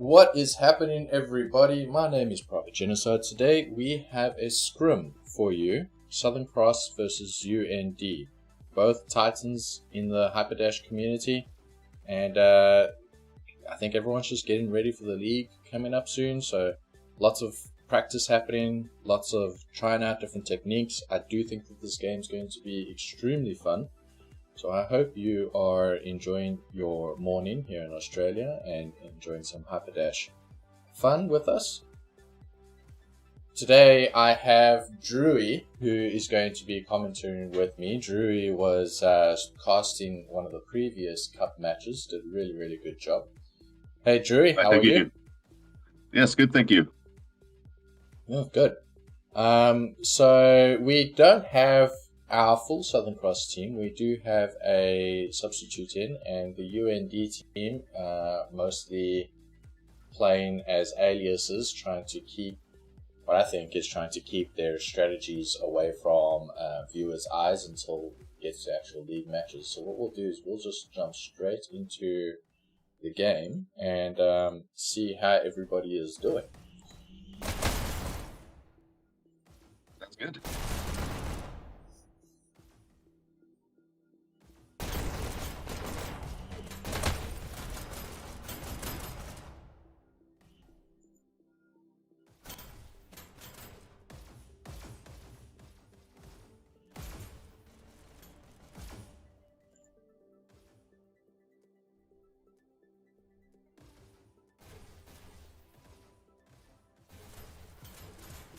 What is happening, everybody? My name is Private Genocide. Today we have a scrim for you. Southern Cross versus UND. Both titans in the Hyperdash community. And I think everyone's just getting ready for the league coming up soon. So lots of practice happening. Lots of trying out different techniques. I do think that this game is going to be extremely fun. So I hope you are enjoying your morning here in Australia and enjoying some Hyperdash fun with us. Today I have Drewy, who is going to be commentating with me. Drewy was casting one of the previous cup matches, did a really good job. Hey Drewy, how are you? Yes, good, thank you. Oh, good. So we don't have our full Southern Cross team. We do have a substitute in, and the UND team mostly playing as aliases, trying to keep their strategies away from viewers' eyes until it gets to actual league matches. So what we'll do is we'll just jump straight into the game and see how everybody is doing. That's good.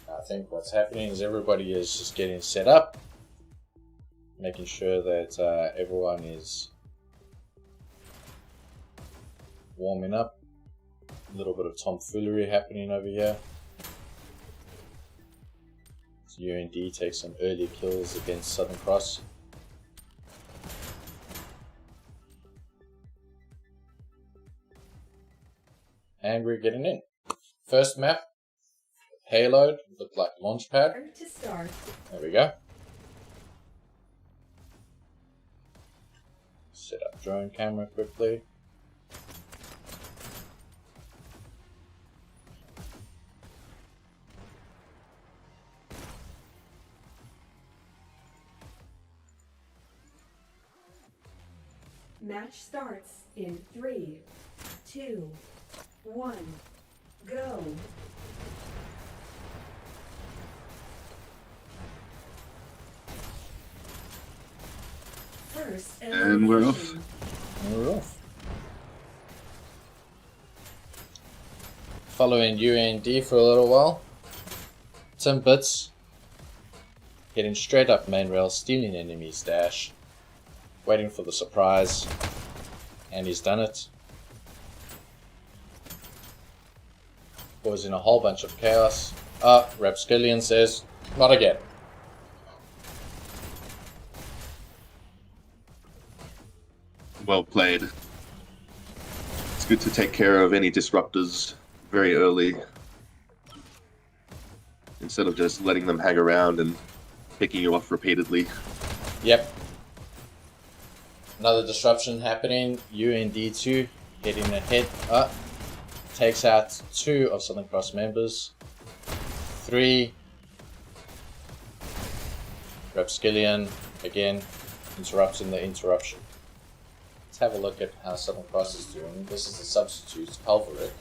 I think what's happening is everybody is just getting set up, making sure that everyone is warming up. A little bit of tomfoolery happening over here. So UND takes some early kills against Southern Cross. And we're getting in. First map. Payload, looked like launchpad. There we go. Set up drone camera quickly. Match starts in 3, 2, 1, go. And we're off. Following UND for a little while. Timbits heading straight up main rail, stealing enemy's dash. Waiting for the surprise. And he's done it. Causing a whole bunch of chaos. Rapskillion says, not again. Well played. It's good to take care of any disruptors very early, instead of just letting them hang around and picking you off repeatedly. Yep. Another disruption happening. UND2 getting ahead. Takes out 2 of Southern Cross members. 3. Rapskillion again interrupting the interruption. Let's have a look at how Southern Cross is doing. This is the substitute, Pulveric.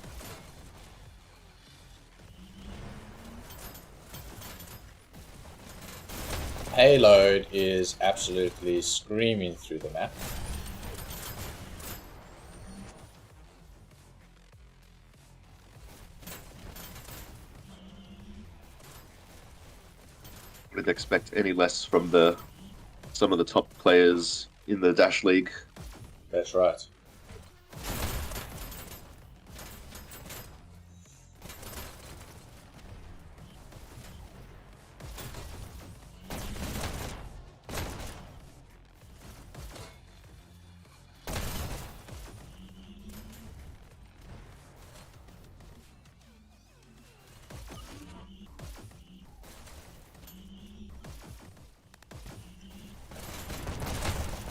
Payload is absolutely screaming through the map. Wouldn't expect any less from some of the top players in the Dash League. That's right.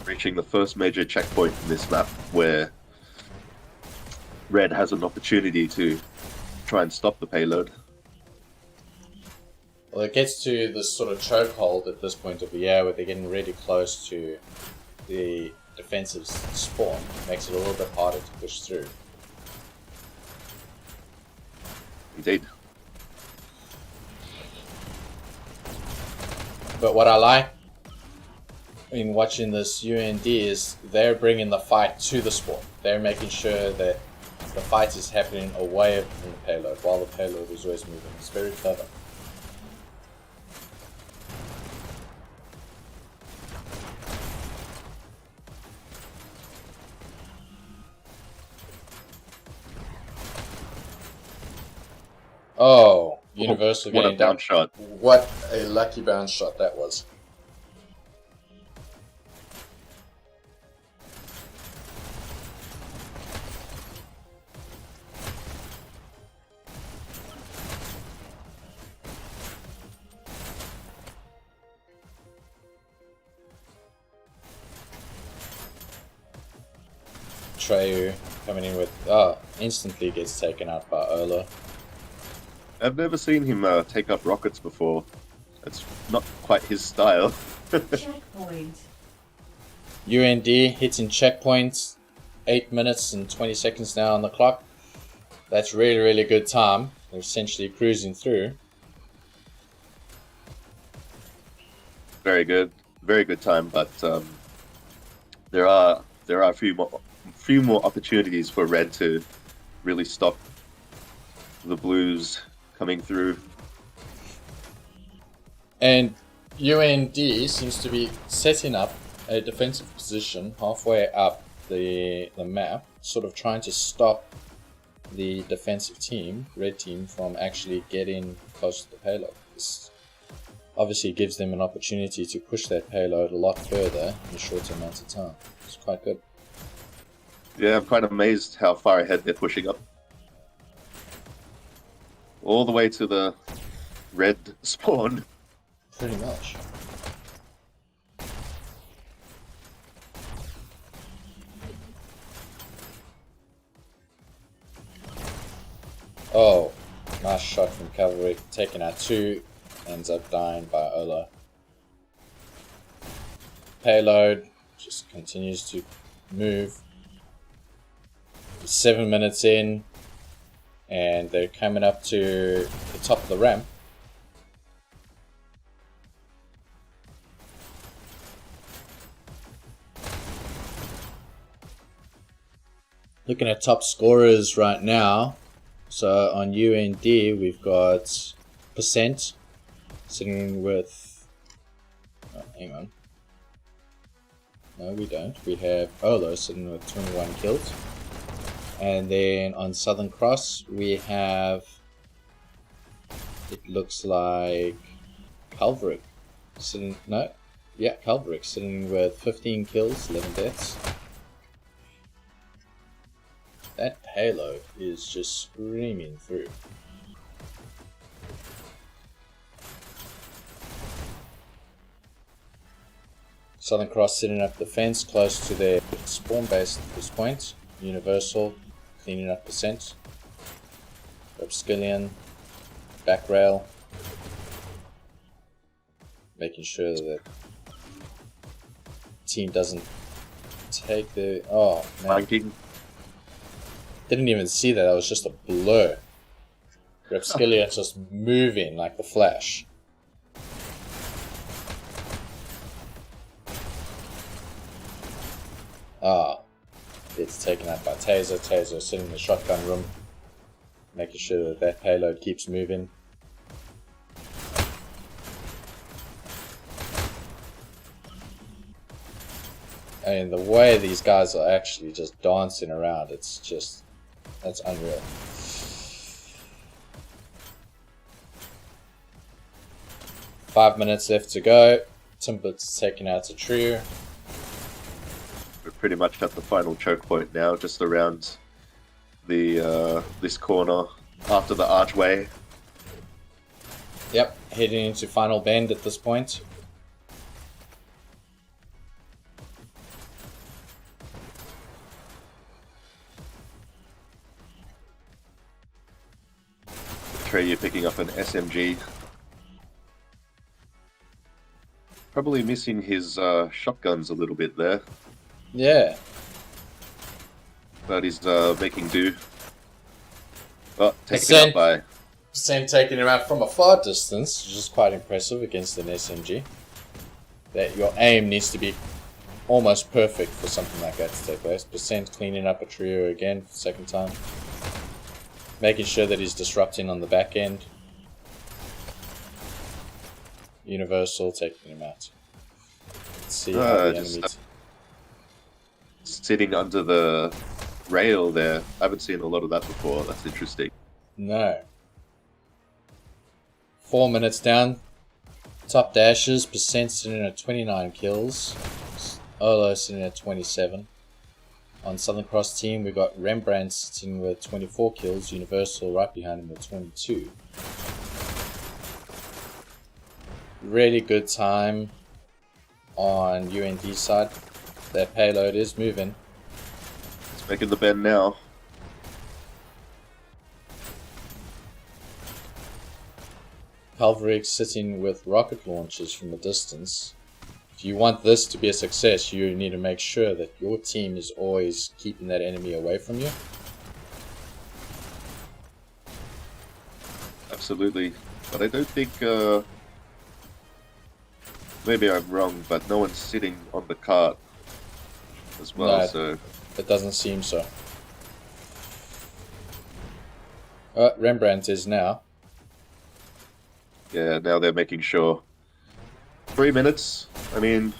Reaching the first major checkpoint in this map where Red has an opportunity to try and stop the payload. Well, it gets to this sort of chokehold at this point of the year where they're getting really close to the defensive spawn. Makes it a little bit harder to push through. Indeed. But what I like in watching this UND is they're bringing the fight to the spawn. They're making sure that the fight is happening away from the payload while the payload is always moving. It's very clever. Oh, Universal What a getting down. bounce shot. What a lucky bounce shot that was. Treyu coming in with instantly gets taken out by Ola. I've never seen him take up rockets before. It's not quite his style. Checkpoint. UND hitting checkpoints, 8 minutes and 20 seconds now on the clock. That's really, really good time. They're essentially cruising through. Very good time. But there are a few more opportunities for Red to really stop the Blues coming through. And UND seems to be setting up a defensive position halfway up the map, sort of trying to stop the defensive team, red team, from actually getting close to the payload. This obviously gives them an opportunity to push that payload a lot further in a shorter amount of time. It's quite good. Yeah, I'm quite amazed how far ahead they're pushing up. All the way to the red spawn. Pretty much. Oh, nice shot from Cavalry. Taking out 2, ends up dying by Ola. Payload just continues to move. 7 minutes in, and they're coming up to the top of the ramp. Looking at top scorers right now. So on UND we've got Percent sitting with, oh, hang on. No, we don't. We have Olo sitting with 21 kills. And then on Southern Cross we have, it looks like Calvarick sitting, no, yeah, Calvarick sitting with 15 kills, 11 deaths. That payload is just screaming through. Southern Cross sitting up the fence close to their spawn base at this point. Universal cleaning up Percent. Repskillion, back rail. Making sure that the team doesn't take the, oh man. Flanking. Didn't even see that, that was just a blur. Repskillion just moving like the Flash. It's taken out by Taser. Taser sitting in the shotgun room, making sure that that payload keeps moving. And the way these guys are actually just dancing around, it's just, that's unreal. Five minutes left to go. Timber's taking out a trio. We're pretty much at the final choke point now, just around the this corner after the archway. Yep, heading into final bend at this point. Atreyu picking up an SMG. Probably missing his shotguns a little bit there, Yeah. but he's making do. Oh, taken Percent- out by... Percent taking him out from a far distance, which is quite impressive against an SMG. That your aim needs to be almost perfect for something like that to take place. Percent cleaning up a trio again for the second time. Making sure that he's disrupting on the back end. Universal taking him out. Let's see how the enemy... Sitting under the rail there. I haven't seen a lot of that before. That's interesting. No. 4 minutes down. Top dashes. Percent sitting at 29 kills. Olo sitting at 27. On Southern Cross team, we got Rembrandt sitting with 24 kills. Universal right behind him with 22. Really good time on UND side. That payload is moving. It's making the bend now. Calvary sitting with rocket launchers from a distance. If you want this to be a success, you need to make sure that your team is always keeping that enemy away from you. Absolutely. But I don't think... maybe I'm wrong, but no one's sitting on the cart as well, No, so... It doesn't seem so. Rembrandt is now. Yeah, now they're making sure. 3 minutes. I mean,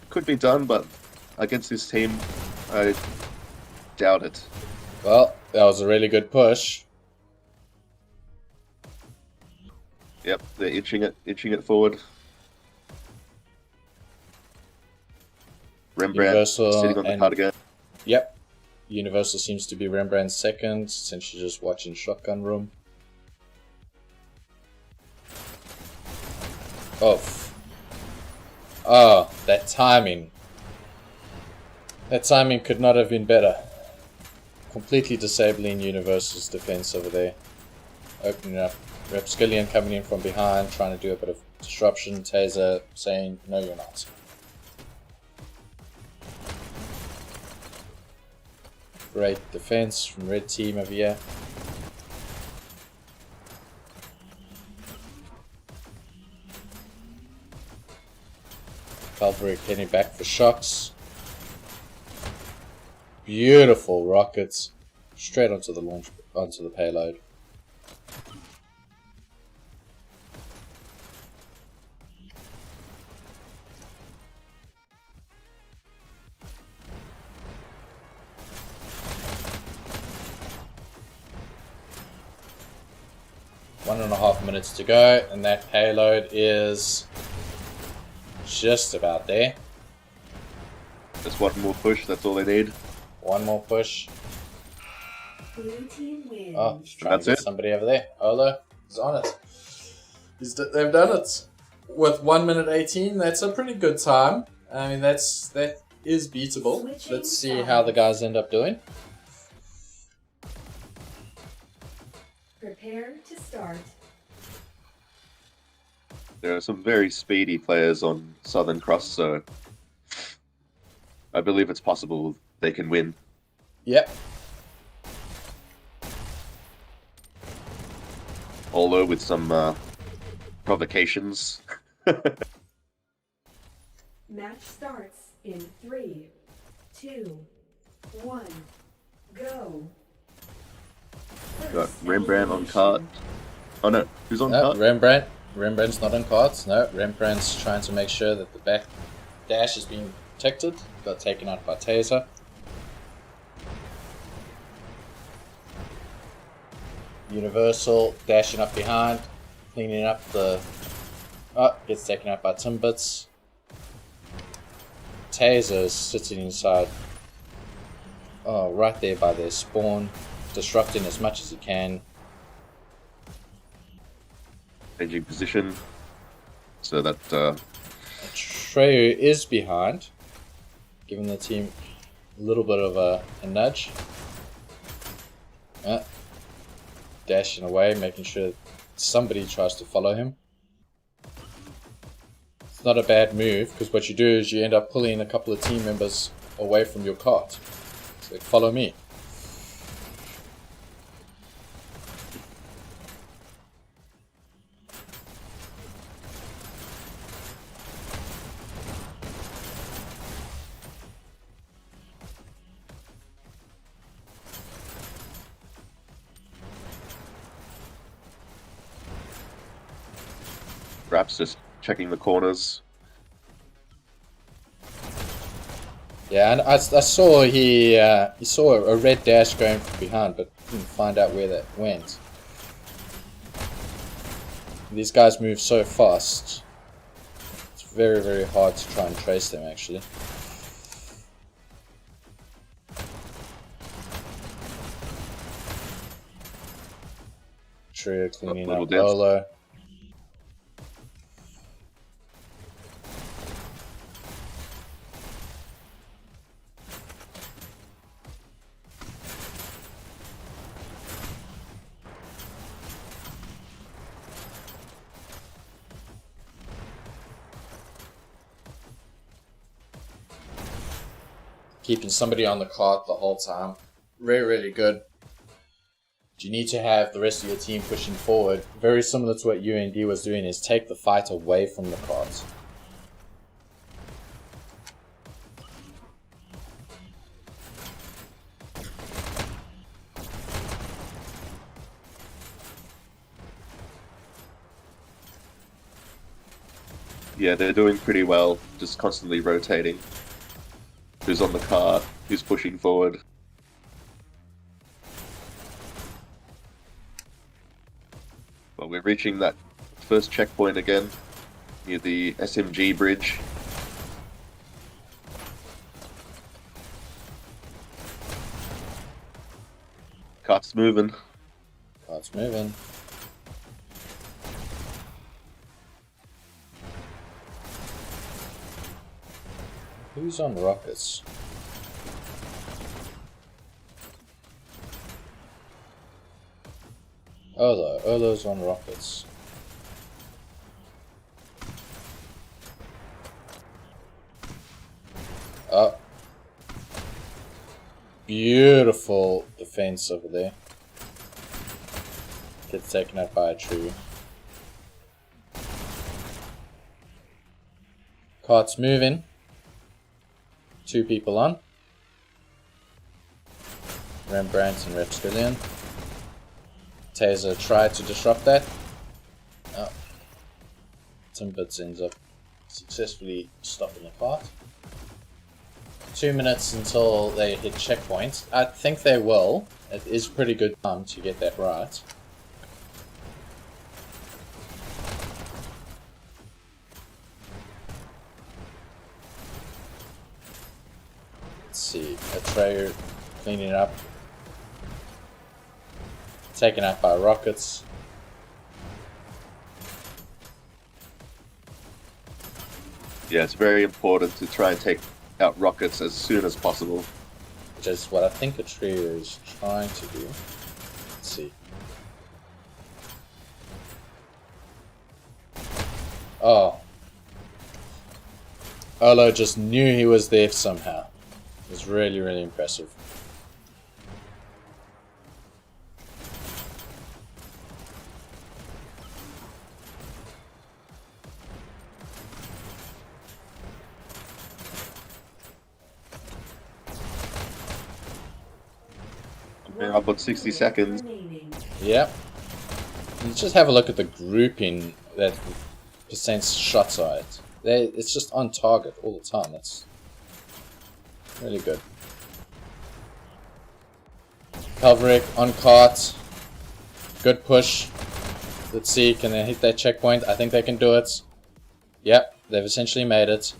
could be done, but against this team, I doubt it. Well, that was a really good push. Yep, they're inching it forward. Rembrandt Universal sitting on the cart again. Yep. Universal seems to be Rembrandt's second, since she's just watching Shotgun Room. Oh. Oh, that timing. That timing could not have been better. Completely disabling Universal's defense over there. Opening up. Repskillion coming in from behind, trying to do a bit of disruption. Taser saying, no you're not. Great defense from red team over here. Calvary heading back for shocks. Beautiful rockets. Straight onto the launch, onto the payload. One and a half minutes to go, and that payload is just about there. Just one more push, that's all they need. One more push. Blue team wins. Oh, he's trying to get it. somebody over there. Olo is on it. They've done it. With 1 minute 18, that's a pretty good time. I mean, that is beatable. Switching Let's see how the guys end up doing. Prepare to start. There are some very speedy players on Southern Cross, so I believe it's possible they can win. Yep. Although with some provocations. Match starts in 3, 2, 1, go. Got First Rembrandt on elimination. cart. Oh no, who's on No, cart? Rembrandt's not on cards. No, Rembrandt's trying to make sure that the back dash is being protected. Got taken out by Taser. Universal dashing up behind, cleaning up the... Oh, gets taken out by Timbits. Taser is sitting inside. Oh, right there by their spawn. Disrupting as much as he can. Changing position. So that Treyu is behind, giving the team a little bit of a nudge. dashing away, making sure somebody tries to follow him. It's not a bad move, because what you do is you end up pulling a couple of team members away from your cart. It's like, follow me. Perhaps just checking the corners. Yeah, and I saw he saw a red dash going from behind, but couldn't find out where that went. These guys move so fast. It's very, very hard to try and trace them, actually. Trio cleaning up Olo. Keeping somebody on the cart the whole time. Really, really good. You need to have the rest of your team pushing forward. Very similar to what UND was doing, is take the fight away from the cart. Yeah, they're doing pretty well, just constantly rotating. Who's on the cart, who's pushing forward. Well, we're reaching that first checkpoint again, near the SMG bridge. Cart's moving. Cart's moving. Who's on rockets? Olo's on rockets. Oh. Beautiful defense over there. Gets taken out by a tree. Cart's moving. 2 people on. Rembrandt and Reptilian. Taser tried to disrupt that. Oh. Timbits ends up successfully stopping the cart. 2 minutes until they hit checkpoint. I think they will. It is pretty good time to get that right. Let's see, Atreyu cleaning it up. Taken out by rockets. Yeah, it's very important to try and take out rockets as soon as possible. Which is what I think Atreyu is trying to do. Let's see. Oh. Olo just knew he was there somehow. It was really, really impressive. Yeah, I've got 60 seconds. Yep. You just have a look at the grouping that percent shots are at. It's just on target all the time. That's really good. Calvaric on cart. Good push. Let's see, can they hit that checkpoint? I think they can do it. Yep, they've essentially made it.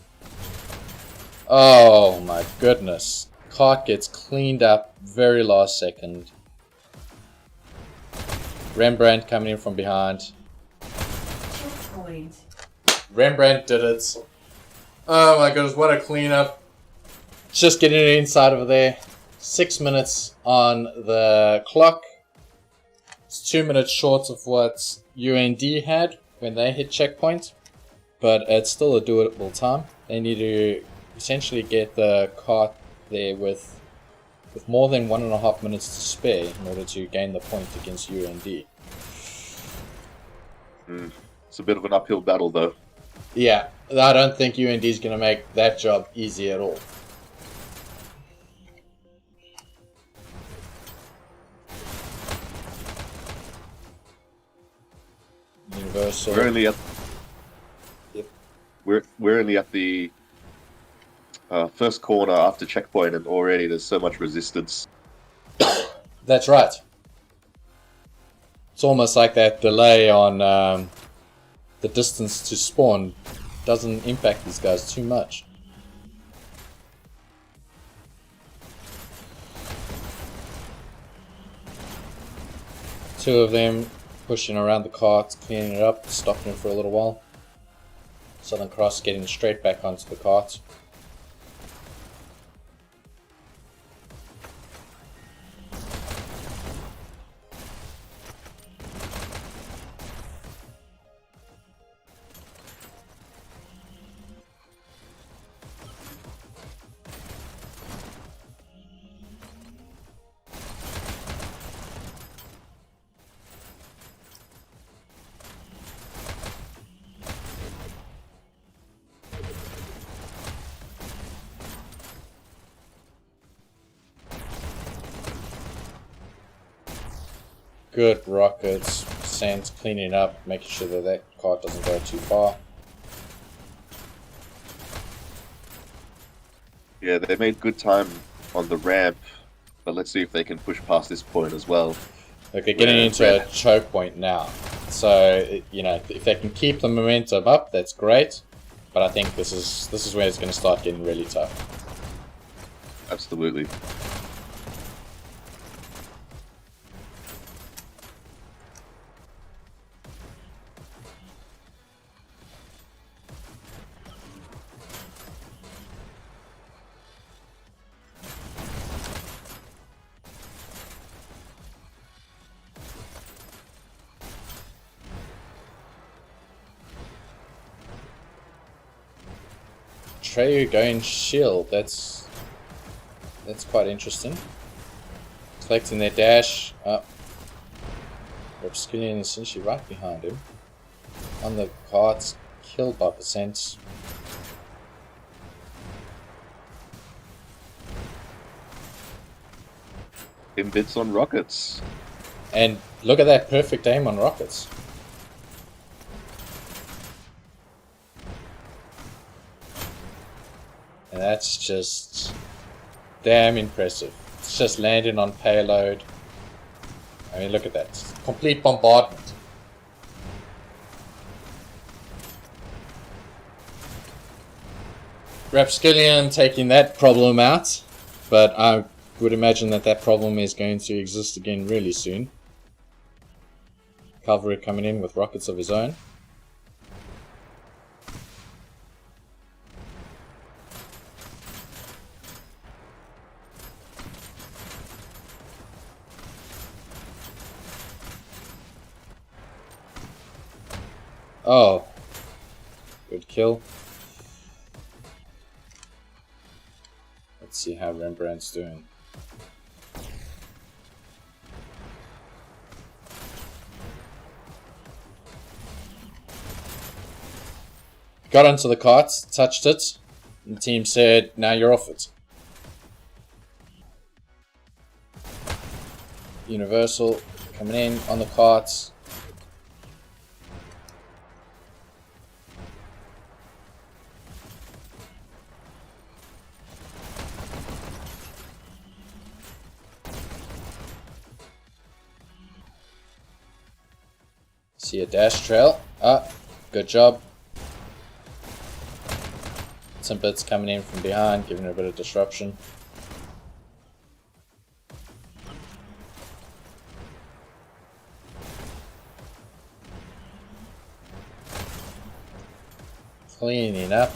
Oh my goodness. Cart gets cleaned up very last second. Rembrandt coming in from behind. Checkpoint. Rembrandt did it. Oh my goodness, what a cleanup. Just getting it inside over there. 6 minutes on the clock. It's 2 minutes short of what UND had when they hit checkpoint, but it's still a doable time. They need to essentially get the cart there with more than 1.5 minutes to spare in order to gain the point against UND. It's a bit of an uphill battle, though. Yeah, I don't think UND is going to make that job easy at all. Universal. We're only at. Yep. We're only at the first corner after checkpoint, and already there's so much resistance. That's right. It's almost like that delay on the distance to spawn doesn't impact these guys too much. Two of them pushing around the cart, cleaning it up, stopping it for a little while. Southern Cross getting straight back onto the cart. Good rockets, Sands cleaning up, making sure that that cart doesn't go too far. Yeah, they made good time on the ramp, but let's see if they can push past this point as well. Look, they're getting into a choke point now. So, you know, if they can keep the momentum up, that's great. But I think this is where it's going to start getting really tough. Absolutely. Treyu going shield, that's quite interesting. Collecting their dash. Repskillion essentially right behind him. On the carts, killed by percent. Bits on rockets. And look at that perfect aim on rockets. And that's just damn impressive. It's just landing on payload. I mean, look at that. It's complete bombardment. Rapskillion taking that problem out, but I would imagine that that problem is going to exist again really soon. Cavalry coming in with rockets of his own. Oh, good kill. Let's see how Rembrandt's doing. Got onto the cart, touched it, and the team said, now you're off it. Universal coming in on the carts. See a dash trail. Good job. Some bits coming in from behind, giving it a bit of disruption. Cleaning up.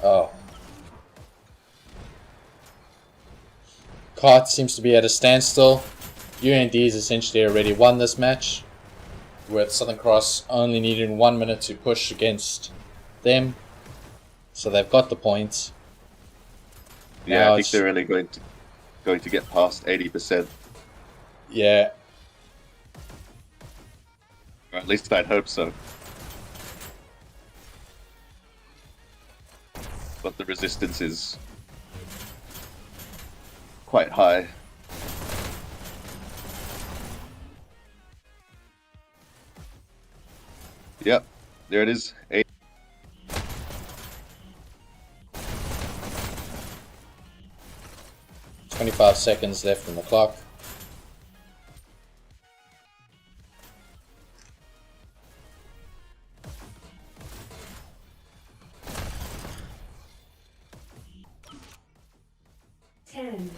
Oh, cart seems to be at a standstill. UND's essentially already won this match, with Southern Cross only needing 1 minute to push against them. So they've got the points. Yeah, Now I think they're only going to get past 80%. Yeah, Or at least I'd hope so. But the resistance is quite high. Yep, there it is. 25 seconds left on the clock. Ten,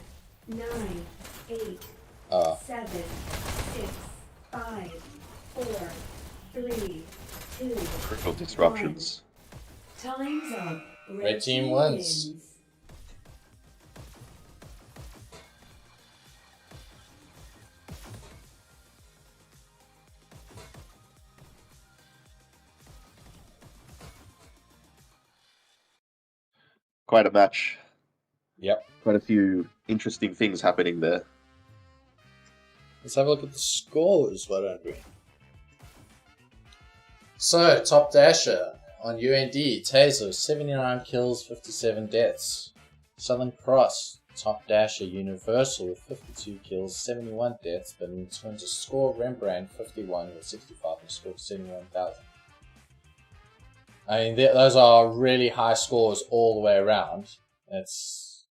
9, 8, Ah, 7, 6, 5, 4, 3, 2, Critical disruptions. time's up. Red team wins. Quite a match. Yep. Quite a few interesting things happening there. Let's have a look at the scores, why don't we? So, top dasher on UND, Taser, 79 kills, 57 deaths. Southern Cross, top dasher, Universal, 52 kills, 71 deaths. But in terms of score, Rembrandt, 51 with 65 and scored 71,000. I mean, those are really high scores all the way around. That's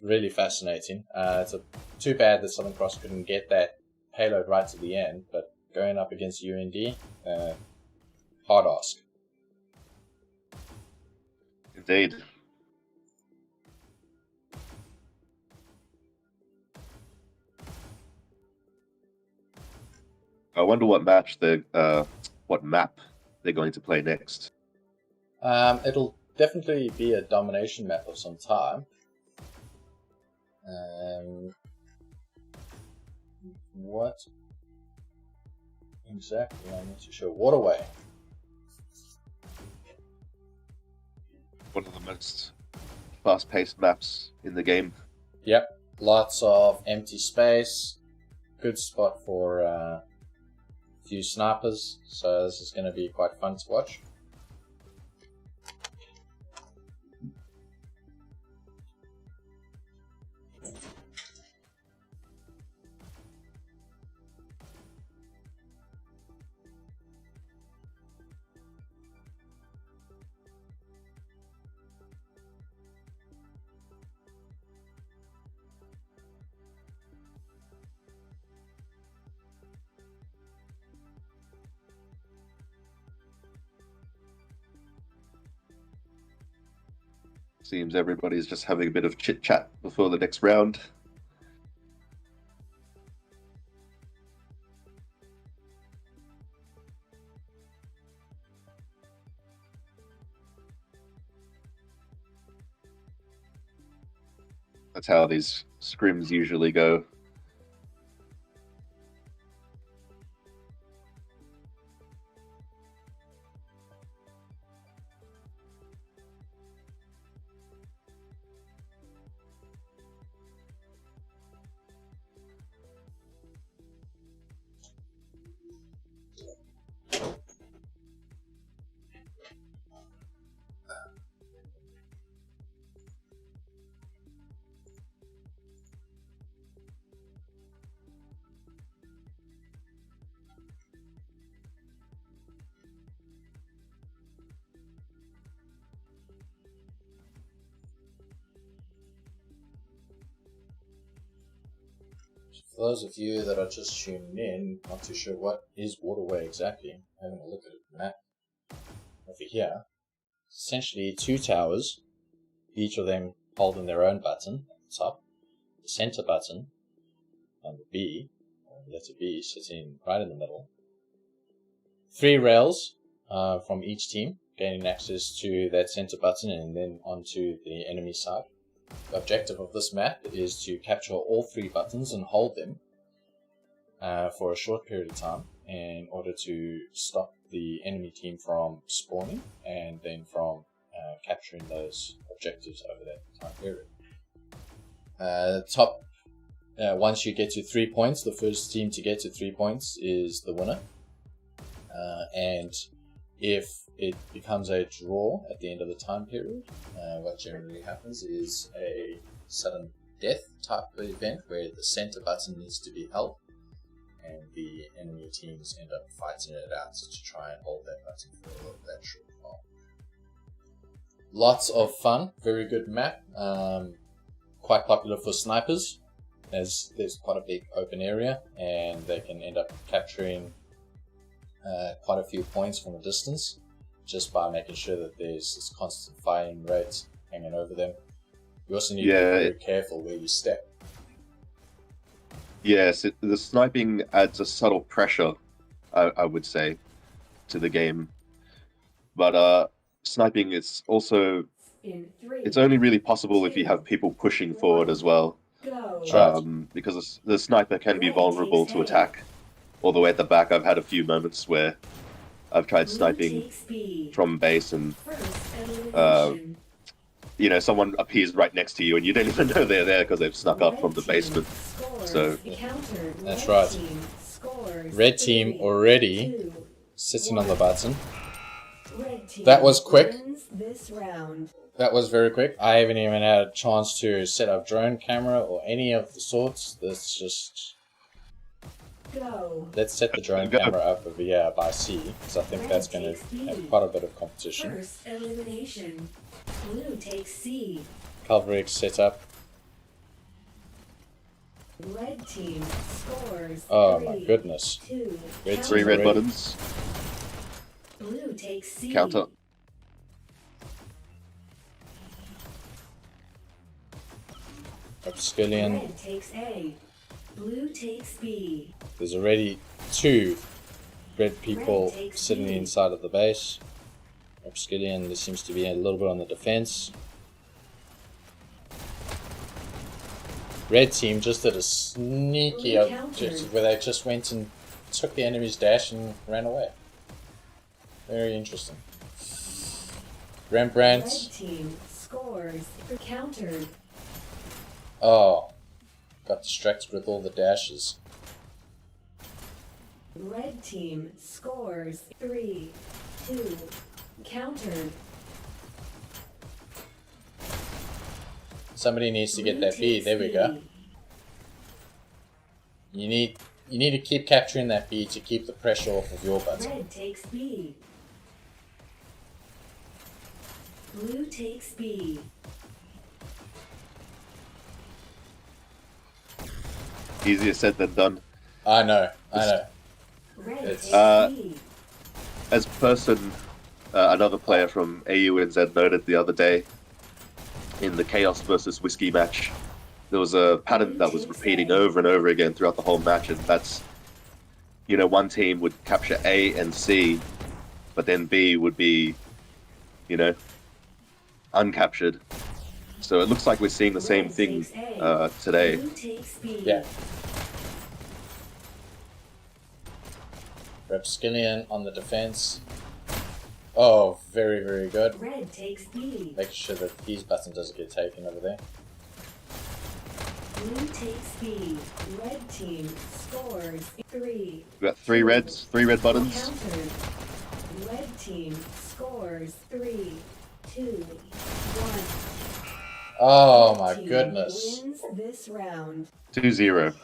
really fascinating. It's too bad that Southern Cross couldn't get that payload right to the end, but going up against UND, hard ask. Indeed. I wonder what what map they're going to play next. It'll definitely be a domination map of some time. What exactly? I'm not too sure. Waterway. One of the most fast-paced maps in the game. Yep, lots of empty space. Good spot for a few snipers. So this is going to be quite fun to watch. Seems everybody's just having a bit of chit-chat before the next round. That's how these scrims usually go. For those of you that are just tuning in, not too sure what is Waterway exactly, having a look at the map over here. Essentially 2 towers, each of them holding their own button at the top. The center button, number B, or letter B, sitting right in the middle. 3 rails from each team, gaining access to that center button and then onto the enemy side. objective of this map is to capture all 3 buttons and hold them for a short period of time in order to stop the enemy team from spawning and then from capturing those objectives over that time period. Once you get to 3 points, the first team to get to 3 points is the winner. And if it becomes a draw at the end of the time period, what generally happens is a sudden death type of event where the center button needs to be held and the enemy teams end up fighting it out to try and hold that button for that short while. Lots of fun, very good map, quite popular for snipers as there's quite a big open area and they can end up capturing quite a few points from a distance just by making sure that there's this constant firing rate hanging over them. You also need to be very careful where you step. Yes, the sniping adds a subtle pressure, I would say, to the game. But sniping is also, it's only really possible if you have people pushing forward as well. Because the sniper can be vulnerable to attack. All the way at the back, I've had a few moments where I've tried sniping from base and someone appears right next to you and you don't even know they're there because they've snuck up from the basement. So that's right. Red team already sitting on the button. That was quick. That was very quick. I haven't even had a chance to set up drone camera or any of the sorts. This just... Let's set the drone camera up over here by C, because I think that's going to have quite a bit of competition. First elimination. Blue takes C. Calvary set up. Red team scores. Oh my goodness. 3 red buttons. Blue takes C. Counter. Obscillion. Red takes A. Blue takes B. There's already 2 red people sitting inside of the base. Obscillion, there seems to be a little bit on the defense. Red team just did a sneaky objective where they just went and took the enemy's dash and ran away. Very interesting. Rembrandt. Red team scores. Countered. Oh, got distracted with all the dashes. Red team scores. 3, 2. Countered. Somebody needs to get that B. There we go. You need to keep capturing that B to keep the pressure off of your button. Red takes B. Blue takes B. Easier said than done. I know. Red It's, takes B. As person, another player from AUNZ noted the other day, in the Chaos versus Whiskey match, there was a pattern that was repeating over and over again throughout the whole match, and that's, one team would capture A and C, but then B would be, uncaptured. So it looks like we're seeing the same thing today. Blue takes B. Yeah. Repskillion on the defense. Oh, very, very good. Red takes B. Making sure that his button doesn't get taken over there. Blue takes B. Red team scores. 3. We've got 3 reds, 3 red buttons. Countered. Red team scores. 3, 2, 1. Oh my Team goodness. wins this round. 2-0.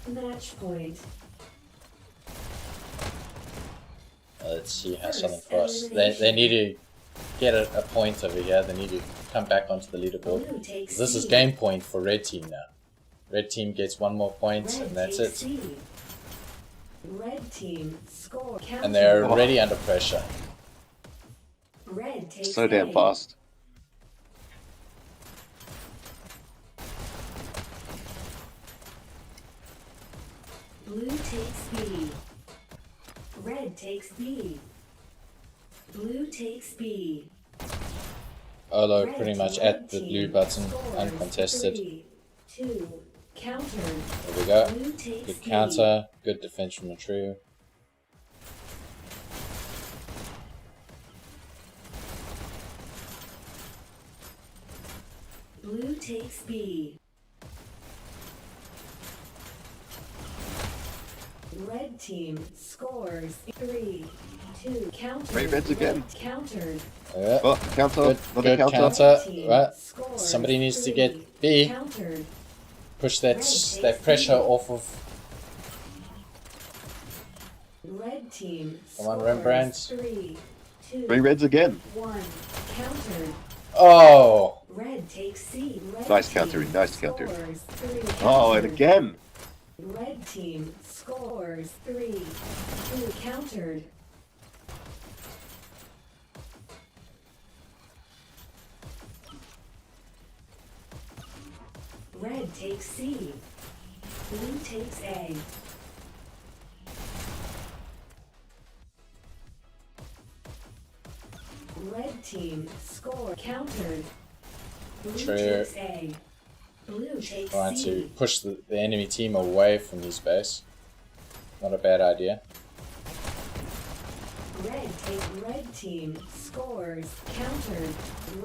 Match point. Let's see how Southern Cross. They need to get a point over here. They need to come back onto the leaderboard. Blue takes This is C. game point for red team now. Red team gets 1 more point Red and that's takes it. C. Red team score. And they're already under pressure. Red takes So damn A. fast. Blue takes B. Red takes B. Blue takes B. Olo Red pretty much team, at red the team blue button, scores uncontested. 3, 2, countered. There we go. Blue takes Good B. counter, good defense from the trio. Blue takes B. Red team scores 3, 2, countered. Red reds again. Red countered. Yeah. Oh, counter. Good, Another good counter. counter. Red team Right. scores Somebody needs to 3, get B. Countered. Push that pressure off of. Red team Come on, scores Rembrandt. 3, 2, Three reds again. 1, countered. Oh! Red takes C. Red Nice team countering, nice counter. scores 3, Oh, and countered. again. Red team scores 3, 2, countered. Red takes C. Blue takes A. Red team score countered. Blue True. takes A. Blue takes Trying to C. push the enemy team away from his base. Not a bad idea. Red team scores countered.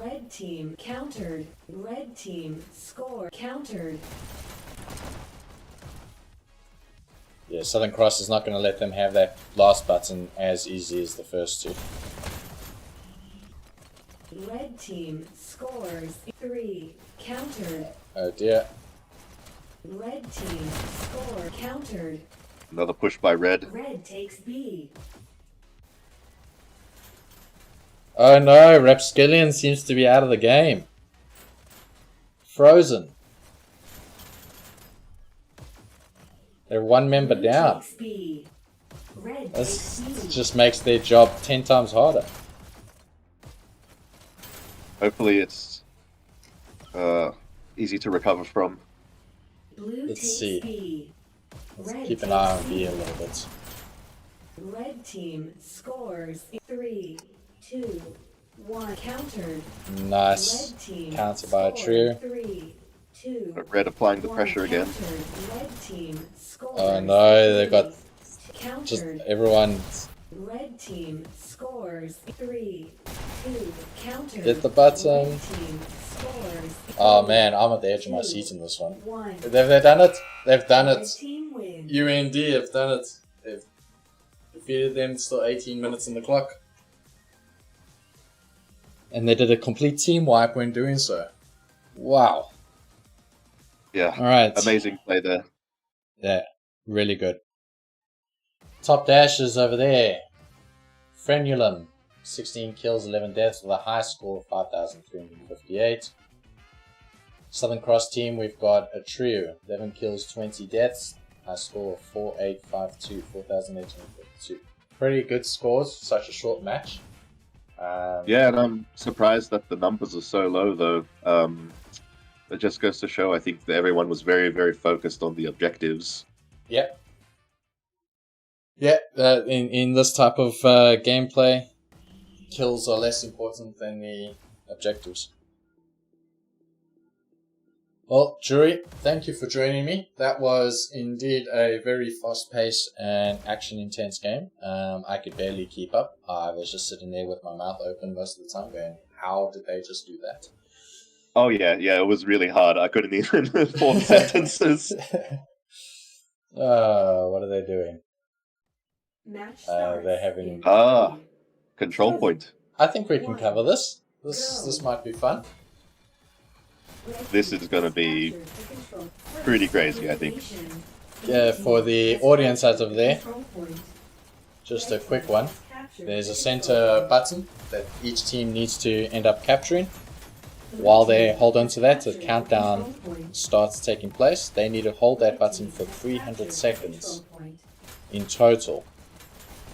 Red team countered. Red team score countered. Yeah, Southern Cross is not going to let them have that last button as easy as the first two. Red team scores 3 countered. Oh dear. Red team score countered. Another push by red. Red takes B. Oh no, Rapskillion seems to be out of the game. Frozen. They're one member Blue down. takes B. Red This takes B. just makes their job 10 times harder. Hopefully it's easy to recover from. Blue Let's takes see. B. Red Keep an takes eye on C. B a little bit. Red team scores 3, 2, 1 countered. Nice. Red team Counter by a scored trio. 3, 2, But red applying the 1 pressure again. countered. Red team scores Oh no, they've got 3, just countered. everyone. Red team scores 3, 2 countered. Get the button. Red team scores Oh 3, man, I'm at the edge of my seat in this one. 1. Have they done it? They've done Red it. team wins. UND have done it. They've defeated them, still 18 minutes on the clock. And they did a complete team wipe when doing so. Wow. Yeah. Alright. Amazing play there. Yeah, really good. Top dashes over there. Frenulum, 16 kills, 11 deaths with a high score of 5,358. Southern Cross team, we've got a trio, 11 kills, 20 deaths, high score of 4,852, 4,852. Pretty good scores for such a short match. Yeah, and I'm surprised that the numbers are so low, though. It just goes to show, I think, that everyone was very, very focused on the objectives. Yep. Yeah, in this type of gameplay, kills are less important than the objectives. Well, jury, thank you for joining me. That was indeed a very fast-paced and action-intense game. I could barely keep up. I was just sitting there with my mouth open most of the time going, how did they just do that? Oh, yeah, it was really hard. I couldn't even form sentences. What are they doing? Match They're starts having... in Ah. 3, Control point. I think we can cover this. This might be fun. This is going to be pretty crazy, I think. Yeah, for the audience out of there, just a quick one. There's a center button that each team needs to end up capturing. While they hold on to that, a countdown starts taking place. They need to hold that button for 300 seconds in total.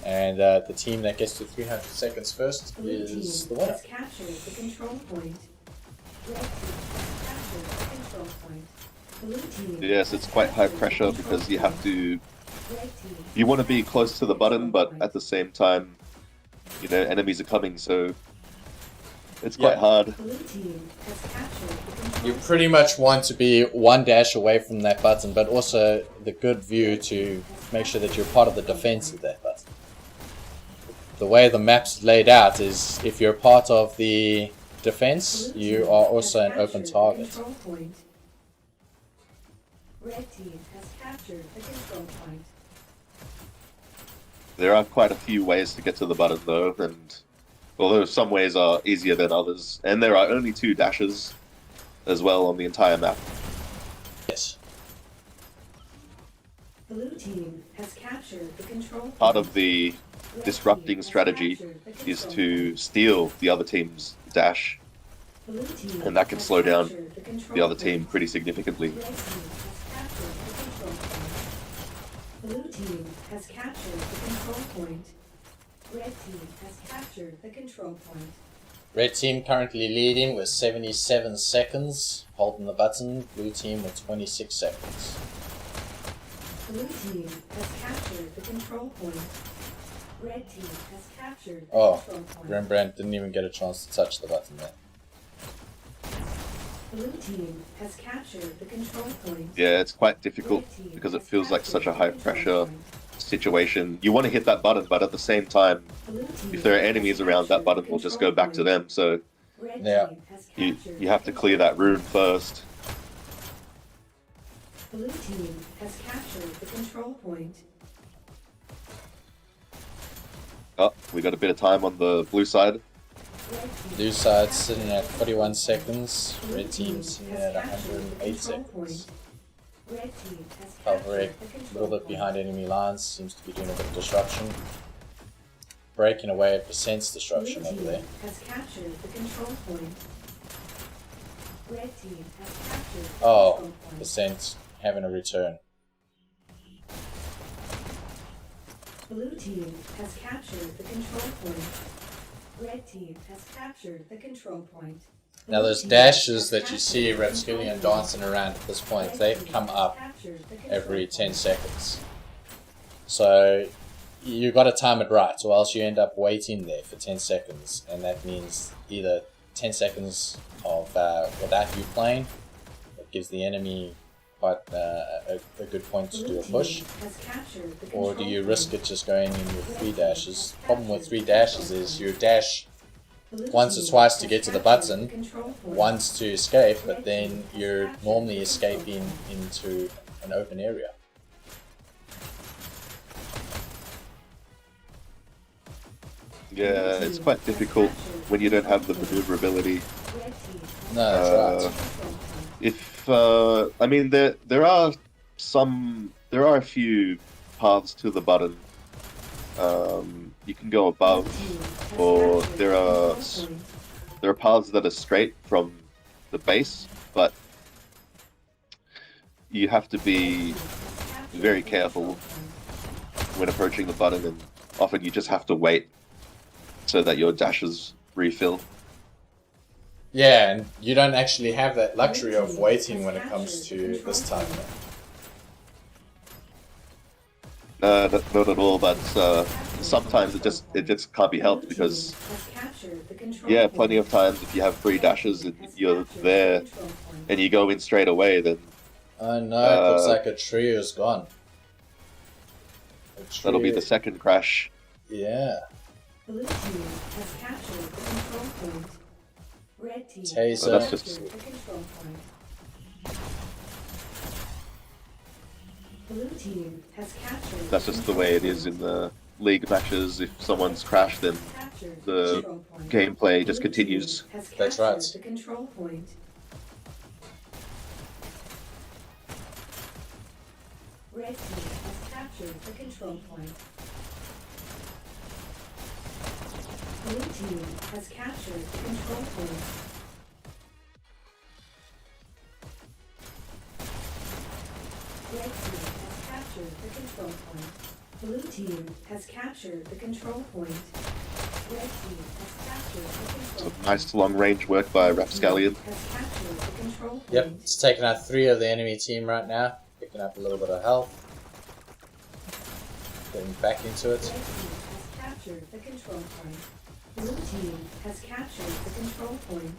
And the team that gets to 300 seconds first is the winner. Yes, it's quite high pressure because you have to... You want to be close to the button, but at the same time, you know, enemies are coming, so it's quite Yeah. hard. Blue team has captured the control. You pretty much want to be one dash away from that button, but also the good view to make sure that you're part of the defense of that button. The way the map's laid out is if you're part of the defense, Blue you team are has also an open captured the target. control point. Red team has captured the control point. There are quite a few ways to get to the button though, and although some ways are easier than others, and there are only 2 dashes as well on the entire map. Yes. Blue team has captured the control point. Part of the Red disrupting team has strategy captured the is control to point. steal the other team's dash, Blue team and that can has slow down captured the control the other point. team pretty significantly. Red team has captured the control point. Blue team has captured the control point. Red team has captured the control point. Red team currently leading with 77 seconds, holding the button. Blue team with 26 seconds. Blue team has captured the control point. Red team has captured the Oh, control point. Rembrandt didn't even get a chance to touch the button there. Blue team has captured the control point. Yeah, it's quite difficult Red team because it has feels like such a high captured the pressure control point. situation. You want to hit that button, but at the same time, Blue team if there are has enemies around, that captured button the will just control go back to point. them. So Red Yeah. team has you captured you have the to clear control that room point. first. Blue team has captured the control point. Oh, we got a bit of time on the blue side. Red team Blue has side captured sitting the at control 41 seconds. Blue Red team team sitting has at captured the 108 control point. seconds. Red team has Calvary, captured the a control little bit point. behind enemy lines, seems to be doing a bit of disruption. Breaking away at percents Blue disruption over team there. has captured the control point. Red team has captured the Oh, control point. percent having a return. Blue team has captured the control point. Red team has captured the control point. Now Blue those team dashes has that you see captured the Rapskillian control dancing around at this point, point. they Red team come has up captured the control every 10 point. seconds. So you got to time it right, or else you end up waiting there for 10 seconds, and that means either 10 seconds of without you playing, it gives the enemy quite a good point to do a push, Has captured the or do control you point. risk it just going in with 3 dashes? Problem with 3 dashes is you dash Blue once or team twice to has get to the captured button, the control point. once to escape, but then you're normally escaping into an open area. Yeah, it's quite difficult when you don't have the maneuverability. Red team has No, that's Uh, right. control point. If I mean there are a few paths to the button. You can go above, Red team has or captured there the are control point. there are paths that are straight from the base, but you have to be very careful when approaching the button, and often you just have to wait so that your dashes refill. Yeah, and you don't actually have that luxury of waiting when it comes to this time. Not at all, but sometimes it just can't be helped because yeah, plenty of times if you have 3 dashes and you're there and you go in straight away, then Oh no, it looks like a trio is gone. A that'll be trio- the second crash. Yeah. Blue team has captured the control point. Red team Taser. has Well, that's captured just- the control point. Blue team has captured That's just the way it is in the league matches. If someone's crashed, then the gameplay just continues. That's right. The control point. Red team has captured the control point. Blue team has captured the control point. Red team has captured the control point. Blue team has captured the control point. Red team has captured the control point. Nice long range work by Rapscallion. Has captured the control point. Yep, it's taking out 3 of the enemy team right now, picking up a little bit of health. Getting back into it. Red team has captured captured the control point. Blue team has captured the control point.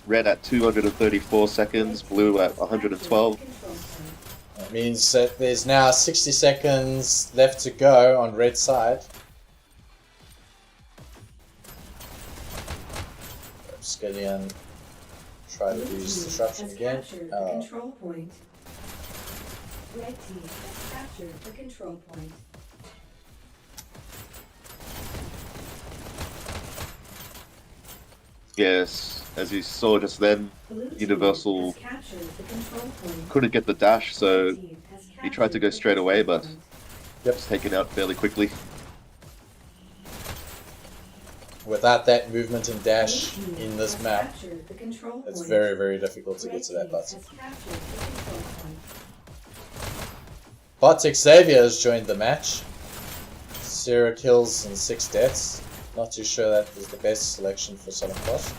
Red at 234 seconds, blue at 112. That means that there's now 60 seconds left to go on red side. Skillian try to use disruption again. The control point. Red team has captured the control point. Yes, as you saw just then, Universal The couldn't get the dash, so he tried to go the straight away, but control point. was taken out fairly quickly. Without that movement and dash Blue team in this has map, captured the control it's point. very, very difficult to Red get to that team button. has captured the control point. But Xavier has joined the match. 0 kills and 6 deaths. Not too sure that is the best selection for Southern Cross.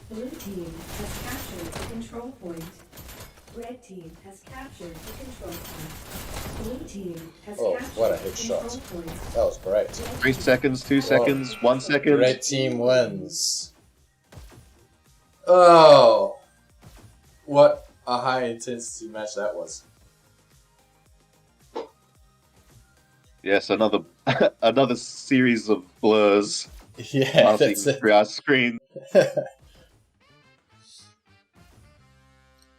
Blue team has captured the control point. Red team has captured the control point. Blue team has Oh, captured what a the headshot. control point. That was great. 3 seconds, 2 seconds, 1 second. Red team wins. Oh, what a high intensity match that was. Yes, another another series of blurs Yeah, passing that's it. through our screen.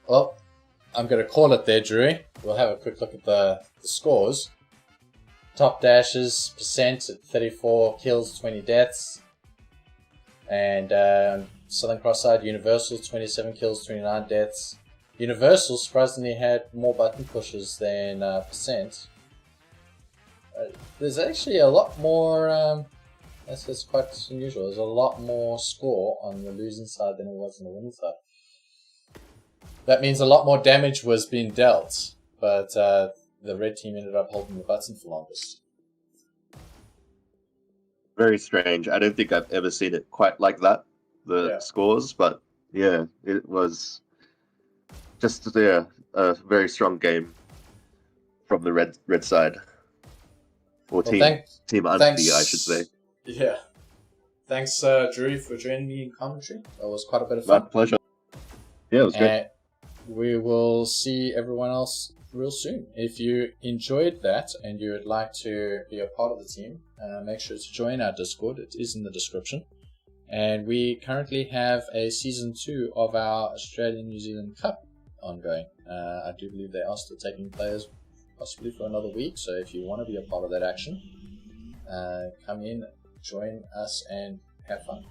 Well, I'm going to call it there, Drew. We'll have a quick look at the scores. Top dashes, percent at 34 kills, 20 deaths. And Southern Cross side, Universal, 27 kills, 29 deaths. Universal surprisingly had more button pushes than percent. There's actually a lot more, that's quite unusual, there's a lot more score on the losing side than it was on the winning side. That means a lot more damage was being dealt, but the red team ended up holding the button for longest. Very strange. I don't think I've ever seen it quite like that, the scores, but yeah, it was just a very strong game from the red side. Or Well, team Anti, I should say. Yeah. Thanks, Drew, for joining me in commentary. That was quite a bit of My fun. pleasure. Yeah, it was great. And we will see everyone else real soon. If you enjoyed that and you would like to be a part of the team, make sure to join our Discord. It is in the description. And we currently have a Season 2 of our Australian-New Zealand Cup ongoing. I do believe they are still taking players possibly for another week, so if you want to be a part of that action, come in, join us, and have fun.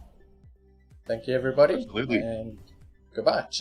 Thank you, everybody. Absolutely. And goodbye. Cheers.